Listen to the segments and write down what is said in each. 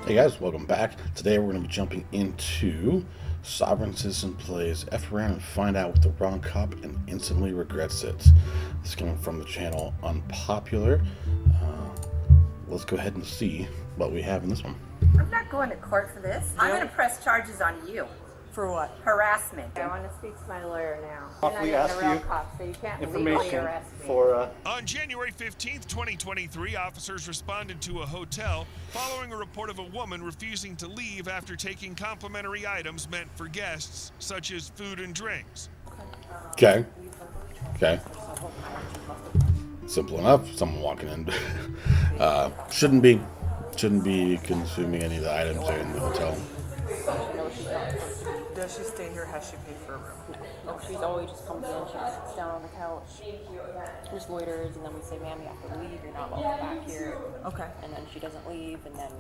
Hey guys, welcome back. Today we're going to be jumping into Sovereign Citizen Plays F around and find out what the wrong cop and instantly regrets it. This is coming from the channel Unpopular. Let's go ahead and see what we have in this one. I'm not going to court for this. I'm going to press charges on you. For what? Harassment. I want to speak to my lawyer now. We asked you cop, so you can't information legally arrest me. for On January 15th, 2023, officers responded to a hotel following a report of a woman refusing to leave after taking complimentary items meant for guests, such as food and drinks. Okay. Simple enough. Someone walking in. Shouldn't be consuming any of the items there in the hotel. Does she stay here? Has she paid for a room? No, she's always just comes in, she just sits down on the couch. There's Loiters, and then we say, ma'am, you have to leave, you're not welcome back here. Okay. And then she doesn't leave, and then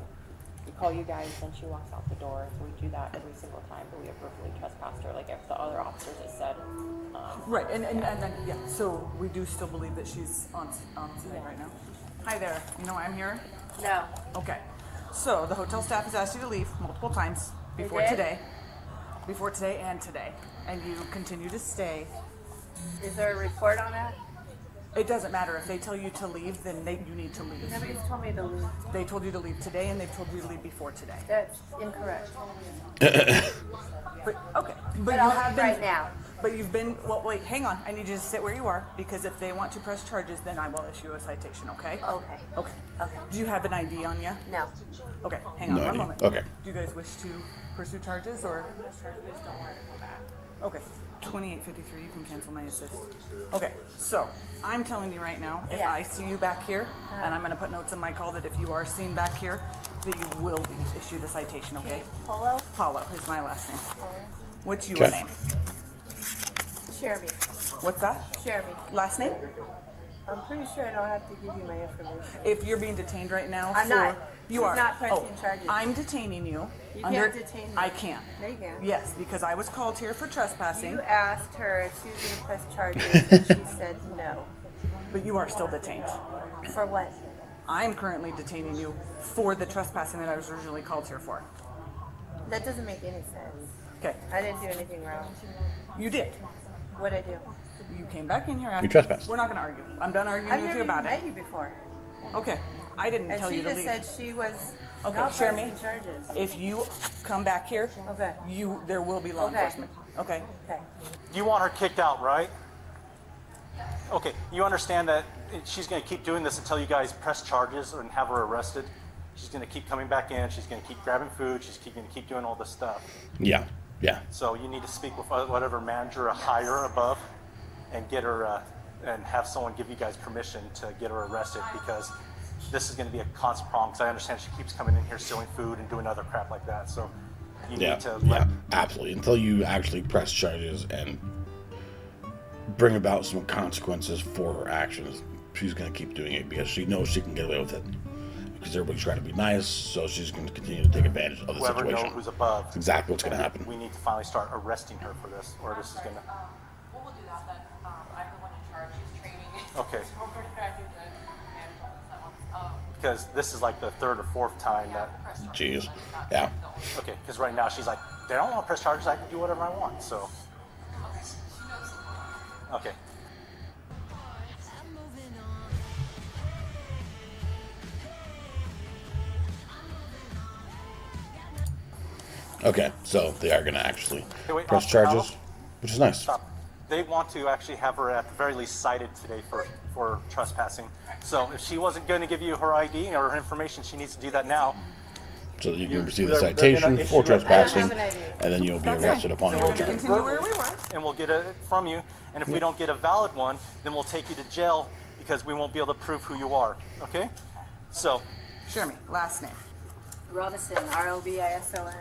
we call you guys, then she walks out the door. So we do that every single time, but we have verbally trespassed her, like if the other officers have said. Right, and then, yeah, so we do still believe that she's on site right now. Hi there, you know why I'm here? No. Okay. So the hotel staff has asked you to leave multiple times before did? today. Before today and today. And you continue to stay. Is there a report on that? It doesn't matter. If they tell you to leave, then you need to leave. Nobody's told me to leave. They told you to leave today, and they've told you to leave before today. That's incorrect. But okay. But you I'll have leave been right now. But you've been, well, wait, hang on. I need you to sit where you are, because if they want to press charges, then I will issue a citation, okay? Okay. Okay. Okay. Do you have an ID on you? No. Okay, hang on No one ID. moment. Okay. Do you guys wish to pursue charges, or? Okay, 2853, you can cancel my assist. Okay, so I'm telling you right now, if Yeah. I see you back here, and I'm gonna put notes in my call that if you are seen back here, that you will be issued a citation, okay? Polo? Paulo is my last name. What's your Okay. name? Sherby. What's that? Sherby. Last name? I'm pretty sure I don't have to give you my information. If you're being detained right now, I'm not. You She's are. not pressing charges. I'm detaining you. You can't detain me. I can. No, you can't. Yes, because I was called here for trespassing. You asked her if she was going to press charges, and she said no. But you are still detained. For what? I'm currently detaining you for the trespassing that I was originally called here for. That doesn't make any sense. Okay, I didn't do anything wrong. you did. What'd I do? You came back in here after. You trespassed. We're not going to argue. I'm done arguing I've with never you even about met it. you before. Okay, I didn't And tell she you to just leave. said she was Okay, not share pressing me. charges. If you come back here, Okay. there will be law Okay. enforcement. Okay. Okay. you want her kicked out, right? Okay, you understand that she's going to keep doing this until you guys press charges and have her arrested. She's going to keep coming back in. She's going to keep grabbing food. She's going to keep doing all this stuff. Yeah. So you need to speak with whatever manager or higher above and get her and have someone give you guys permission to get her arrested, because this is going to be a constant problem. Because I understand she keeps coming in here stealing food and doing other crap like that. So you Yeah. need to Yeah. Absolutely. Until you actually press charges and bring about some consequences for her actions, she's going to keep doing it because she knows she can get away with it. Because everybody's trying to be nice, so she's going to continue to take advantage of the whoever knows situation. who's above. That's exactly what's going to happen. We need to finally start arresting her for this, or this is going to. We'll do that then. I'm the one in charge, she's training. Okay. So we're gonna try to do that one. Because this is like the third or fourth time that. Jeez. Yeah. Okay, because right now she's like, they don't want to press charges. I can do whatever I want. So. Okay. Okay, so they are going to actually Hey, wait, press Officer charges, Powell? which is nice. Stop. They want to actually have her at the very least cited today for trespassing. So if she wasn't going to give you her ID or her information, she needs to do that now. So that you can receive the they're gonna citation issue for it. trespassing, I don't have an ID. and then you'll be That's arrested fine. upon So your we're going to return. continue where we were. And we'll get it from you. And if we don't get a valid one, then we'll take you to jail because we won't be able to prove who you are. Okay? So, Share me. Last name. Robison, Robison.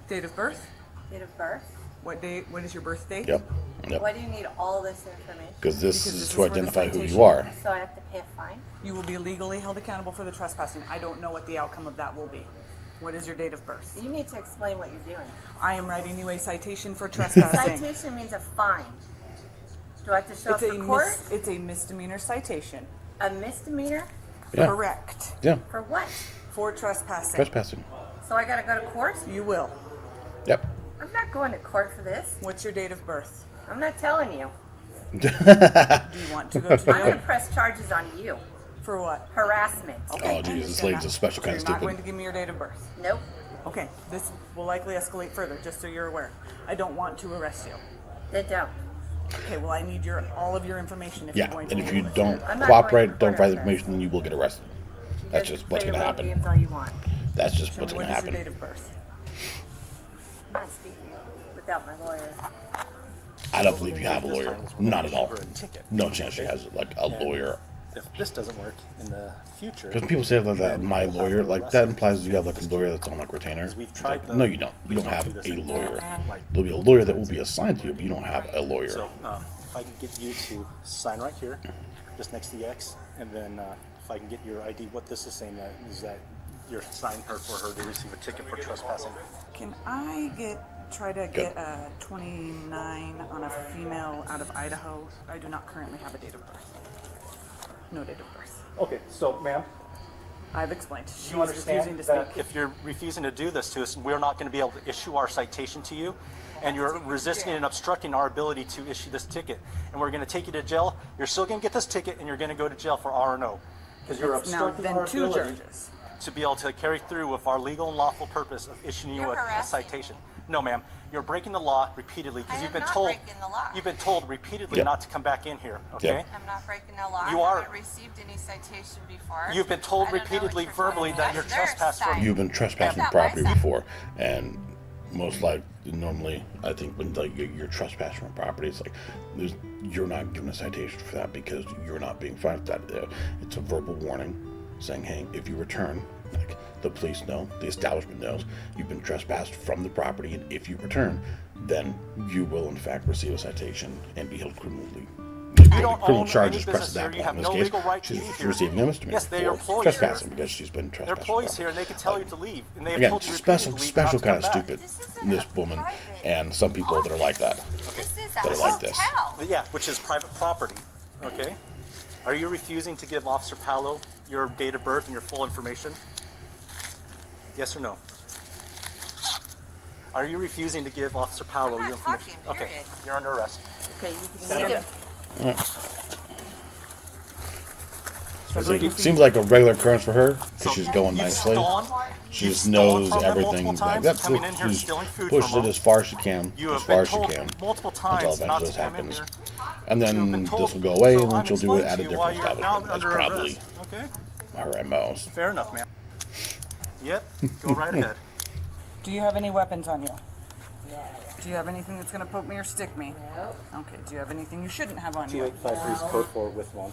Date of birth. Date of birth. What date? What is your birthday? Yep. Why do you need all this information? Because this Because is this to is for the identify who you citation. are. So I have to pay a fine? You will be legally held accountable for the trespassing. I don't know what the outcome of that will be. What is your date of birth? You need to explain what you're doing. I am writing you a citation for trespassing. Citation means a fine. Do I have to show up It's for court? it's a misdemeanor citation. A misdemeanor? Yeah. Correct. Yeah. For what? For trespassing. Trespassing. So I gotta go to court? You will. Yep. I'm not going to court for this. What's your date of birth? I'm not telling you. Do you want to go to I'm gonna jail? press charges on you. For what? Harassment. Oh, geez, this lady's a special So kind you're of not going stupid. to give me your date of birth. Nope. Okay, this will likely escalate further, just so you're aware. I don't want to arrest you. Then don't. Okay, well, I need all of your information if Yeah, you're going to and if do you this. don't I'm not cooperate, going to don't court provide the after information, then you will get arrested. You That's guys just what's play going to your happen. games all you want. That's just Show what's me going to what is your date happen. of birth? I'm not speaking without my lawyer. I don't believe you have a lawyer. Not at all. For a ticket. No chance she has like a lawyer. If this doesn't work in the future, Because people say that my lawyer, like that implies you have like a lawyer that's on like retainer. We've It's tried like, the- no, you don't. You don't have a lawyer. There'll be a lawyer that will be assigned to you, but you don't have a lawyer. so if I can get you to sign right here, just next to the X, and then if I can get your ID, what this is saying is that you're signing her for her to receive a ticket for trespassing. Can I try to get a 29 on a female out of Idaho? I do not currently have a date of birth. No date of birth. Okay, so ma'am, I've explained. She's you understand refusing to that speak. if you're refusing to do this to us, we're not going to be able to issue our citation to you, and you're resisting and obstructing our ability to issue this ticket, and we're going to take you to jail. You're still going to get this ticket, and you're going to go to jail for R&O because you're Now, obstructing then our two ability charges. to be able to carry through with our legal and lawful purpose of issuing you You're a harassing citation. No, ma'am, you're breaking the law repeatedly I because am you've been not told breaking the law. you've been told repeatedly Yep. not to come back in here. Okay. Yep. I'm not breaking no law. You I are. haven't received any citation before. You've been told I don't know repeatedly what you're verbally talking that you're about. Their trespassed from- side. You've been trespassing That's not my property side. before, and most likely, normally, I think when like you're trespassing from property, it's like you're not given a citation for that because you're not being fined for that. It's a verbal warning saying, hey, if you return, like the police know, the establishment knows, you've been trespassed from the property, and if you return, then you will in fact receive a citation and be held criminally. You don't Criminal own charges any pressed business at here. that You point. have In no this case, legal right to she's be here. receiving a misdemeanor Yes, they're for employees trespassing here. because she's been They're trespassing. employees here, and they can tell you to leave, and they have Again, told you she's repeatedly special not kind to of come back. stupid. This isn't This a woman private and some people that are like that. This is a that are like this. hotel. Yeah, which is private property. Okay. Are you refusing to give Officer Paolo your date of birth and your full information? Yes or no? Are you refusing to give Officer Paolo I'm your not information? talking, Okay, period. you're under arrest. Okay, you can Stand see up. them. Seems like a regular occurrence for her because she's going You've nicely. stolen- She you've just stolen knows from them everything. multiple Like times, that's coming in here she's stealing food pushes from it them. as far as she can, You as have far been as she told can, multiple until times not eventually to this come in happens. here. And You have then been this told. will go away, So and then I'm she'll do it explaining at a to you different why you're now establishment. That's under probably arrest. Okay, her MOs. fair enough, ma'am. Yep, go right ahead. Do you have any weapons on you? No. Do you have anything that's going to poke me or stick me? No. Okay. Do you have anything you shouldn't have on you? 2853 is code for with one.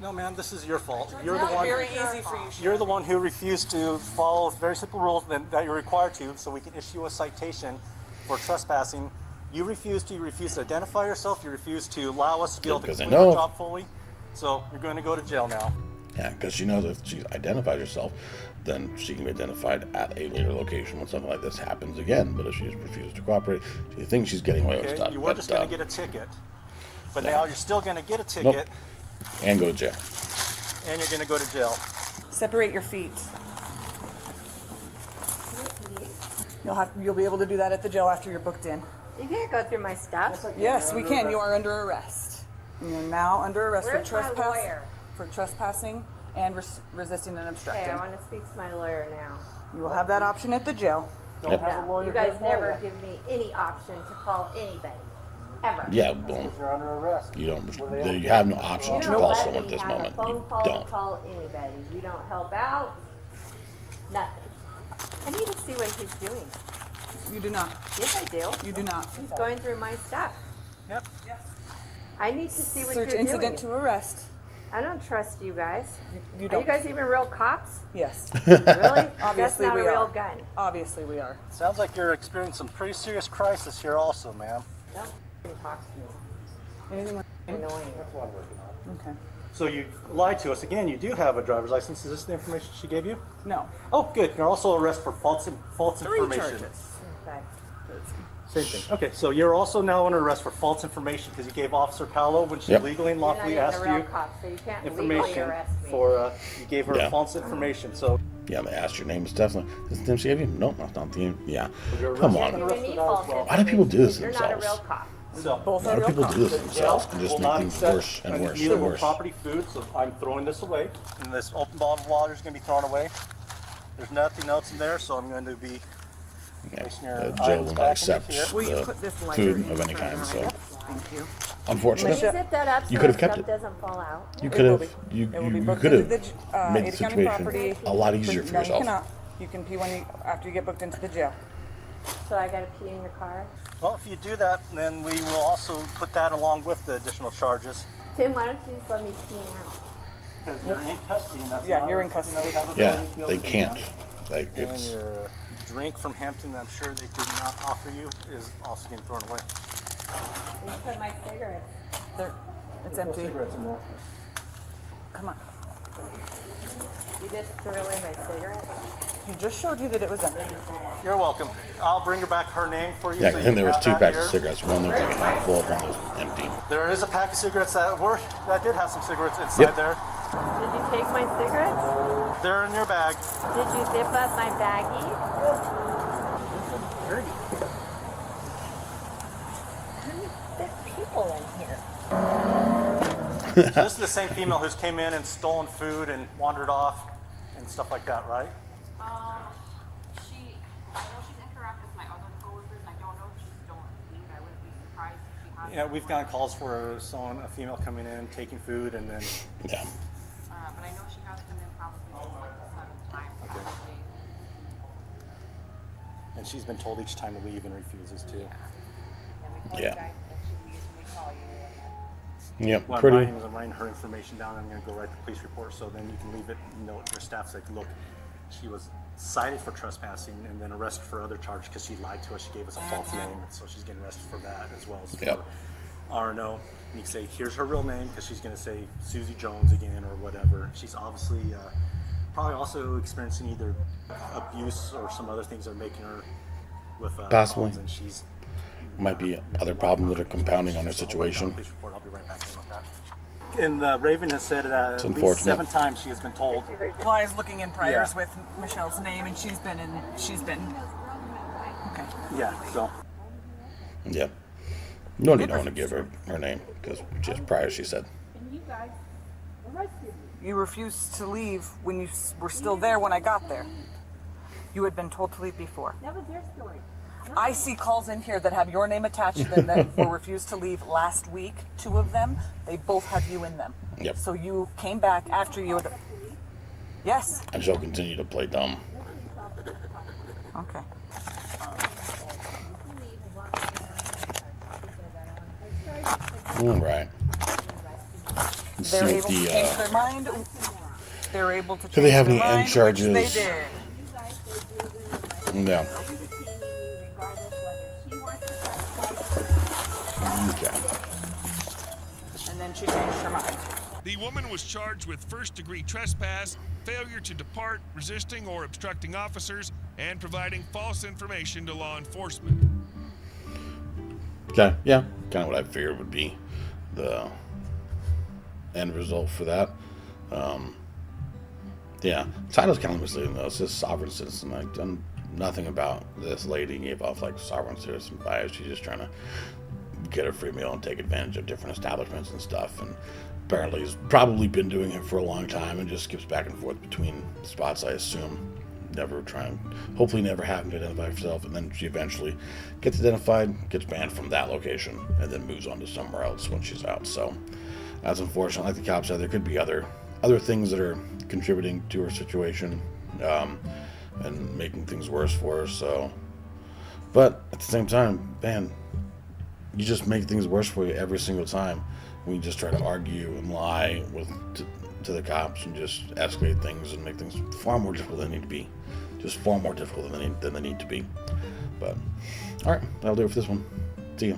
No, ma'am, this is your fault. You're the one. Very easy for you. You're the one who refused to follow very simple rules that you're required to, so we can issue a citation for trespassing. You refused to identify yourself. You refused to allow us to be able to Because they complete our know. job fully. So you're going to go to jail now. Yeah, because she knows if she identifies herself, then she can be identified at a later location when something like this happens again. But if she refuses to cooperate, she thinks she's getting away with Okay, stuff. you were just going to get a ticket, but yeah. now you're still going to get a ticket, and go to jail. and you're going to go to jail. Separate your feet. You'll be able to do that at the jail after you're booked in. You can't go through my stuff. Yes, we can. You are under arrest. You're now under arrest Where's for my trespass, lawyer? for trespassing and resisting and Okay, obstructing. I want to speak to my lawyer now. You will have that option at the jail. Yep. No, you guys never give me any option to call anybody. Ever. Yeah, boom. You're under arrest. You have no option You to don't call let someone at me this have moment. a phone You call to don't. call anybody. You don't help out. Nothing. I need to see what he's doing. You do not. Yes, I do. You do not. He's going through my stuff. Yep. I need to see what Search you're incident doing. to arrest. I don't trust you guys. You Are don't. you guys even real cops? Yes. Really? That's Obviously not we a real are. gun. Obviously we are. Sounds like you're experiencing some pretty serious crisis here also, ma'am. Don't f***ing talk to me. Anything? Annoying. Okay. So you lied to us. Again, you do have a driver's license. Is this the information she gave you? No. Oh, good. You're also arrested for false 3 information. charges. Okay. Same thing. Okay, so you're also now under arrest for false information because you gave Officer Paolo, when she Yep. legally and You're not lawfully even asked a real you cop, so you can't legally information arrest me. for, you gave her Yeah. false information. So Yeah, they asked your name. It's definitely. Is this the name she gave you? Nope, that's not the name. Yeah. You're Come arrested on. for You need false Why do people do this to You're not a real themselves? cop. So, Both Why are do real people do this to cops. themselves and just will make not things accept worse and worse neither and will worse? property food, so I'm throwing this away. And this open bottle of water is going to be thrown away. There's nothing else in there, so I'm going to be placing your Jill items will not back accept into here. Will you the put this lighter food of any inside kind. the So, right? Thank you. unfortunate. Can you zip that up so You could have the kept stuff it. doesn't fall out? You It could will have. be. You It will be booked could into have the made the Ada County situation property. a lot easier for No, yourself. you cannot. You can pee after you get booked into the jail. So I gotta pee in your car? Well, if you do that, then we will also put that along with the additional charges. Tim, why don't you just let me pee now? Because you're in custody. And that's Yeah, not you're in you know, custody. have a Yeah, valid they field. can't. Like And it's. your drink from Hampton, I'm sure they did not offer you, is also getting thrown away. You put my cigarettes. There, it's No empty. cigarettes in there. Come on. You just threw away my cigarettes? He just showed you that it was empty. You're welcome. I'll bring her back her name for you. Yeah, so you and there can was have 2 that packs here. of cigarettes. One that was like half full, one that was empty. There is a pack of cigarettes that did have some cigarettes inside Yep. there. Did you take my cigarettes? They're in your bag. Did you zip up my baggie? There's people in here. So this is the same female who's came in and stolen food and wandered off and stuff like that, right? I know she's interacted with my other coworkers. I don't know if she's stolen food. I wouldn't be surprised if she has. Yeah, we've gotten calls for a female coming in, taking food, and then Yeah. But I know she has come in probably like 7 times. Probably. and she's been told each time to leave and refuses to. And we call Yeah. you guys, and she leaves, and we call you. Yep. What I'm Pretty. writing is I'm writing her information down. I'm going to go write the police report, so then you can leave it. Note your staff's like, look, she was cited for trespassing and then arrested for other charges because she lied to us. She gave us a false name, and so she's getting arrested for that as well as for Yep. RNO. And you can say, here's her real name because she's going to say Susie Jones again or whatever. She's obviously probably also experiencing either abuse or some other things that are making her with Possibly. problems, and she's Might be other problems that are compounding on her situation. Police report. I'll be right back in with that. And Raven has said at least unfortunate. 7 times she has been told. Well, I was looking in priors Yeah. with Michelle's name, and she's been. Okay. Yeah, so. Yep. No need to want to give her name because just prior she said. You refused to leave when you were still there when I got there. You had been told to leave before. That was your story. I see calls in here that have your name attached to them that were refused to leave last week. 2 of them, they both have you in them. Yep. So you came back after you had. Yes. And she'll continue to play dumb. Okay. All right. Let's see They're what able to change their mind. They're able to change do they have their any mind, end charges? Which they did. Yeah. Okay. And then she changed her mind. The woman was charged with first-degree trespass, failure to depart, resisting or obstructing officers, and providing false information to law enforcement. Okay. Yeah. Kind of what I figured would be the end result for that. Yeah. Title's kind of misleading though. It says sovereign citizen. I've done nothing about this lady gave off like sovereign citizen bias. She's just trying to get a free meal and take advantage of different establishments and stuff. And apparently has probably been doing it for a long time and just skips back and forth between spots, I assume. Hopefully never having to identify herself, and then she eventually gets identified, gets banned from that location, and then moves on to somewhere else when she's out. So that's unfortunate. Like the cops said, there could be other things that are contributing to her situation, and making things worse for her. So, but at the same time, man, you just make things worse for you every single time when you just try to argue and lie to the cops and just escalate things and make things far more difficult than they need to be. Just far more difficult than they need to be. But, all right, that'll do it for this one. See ya.